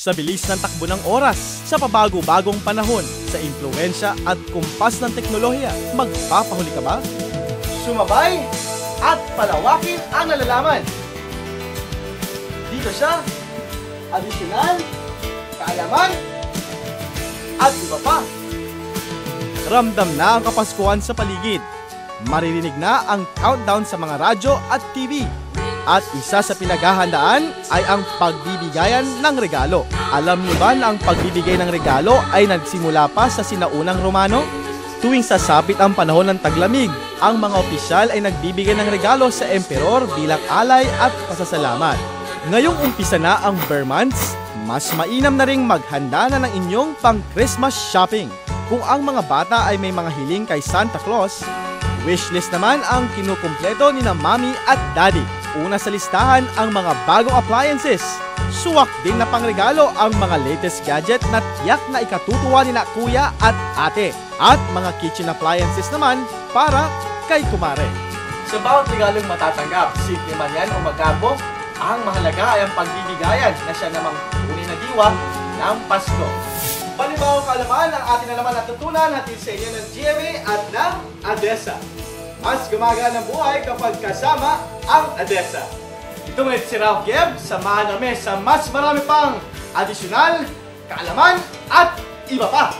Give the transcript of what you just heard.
Sa bilis ng takbo ng oras, sa pabago-bagong panahon, sa impluwensya at kumpas ng teknolohiya, magpapahuli ka ba? Sumabay at palawakin ang nalalaman. Dito siya, adisyonal, kaalaman, at iba pa. Ramdam na ang Kapaskuhan sa paligid. Maririnig na ang countdown sa mga radyo at TV. At isa sa pinaghahandaan ay ang pagbibigayan ng regalo. Alam niyo ba na ang pagbibigay ng regalo ay nagsimula pa sa sinaunang Romano? Tuwing sasapit ang panahon ng taglamig, ang mga opisyal ay nagbibigay ng regalo sa emperor bilang alay at pasasalamat. Ngayong umpisa na ang Bear Months, mas mainam na ring maghanda na ng inyong pang-Christmas shopping. Kung ang mga bata ay may mga hiling kay Santa Claus, wishlist naman ang kinukumpleto ni na Mommy at Daddy. Una sa listahan ang mga bagong appliances. Suwak din na pangregalo ang mga latest gadget na tiyak na ikatutuwa ni na kuya at ate. At mga kitchen appliances naman para kay kumare. Sa bawat regalong matatanggap, simple man yan o magkabo, ang mahalaga ay ang pagbibigayan na siya namang tunay na diwa ng Pasko. Panibawang kaalaman ang ating nalaman at tutunan natin sa inyo ng GMA at ng ADESA. Mas gumagana ang buhay kapag kasama ang ADESA. Ito ngayon si Ralph Geb, samahan namin sa mas marami pang adisyonal, kaalaman at iba pa.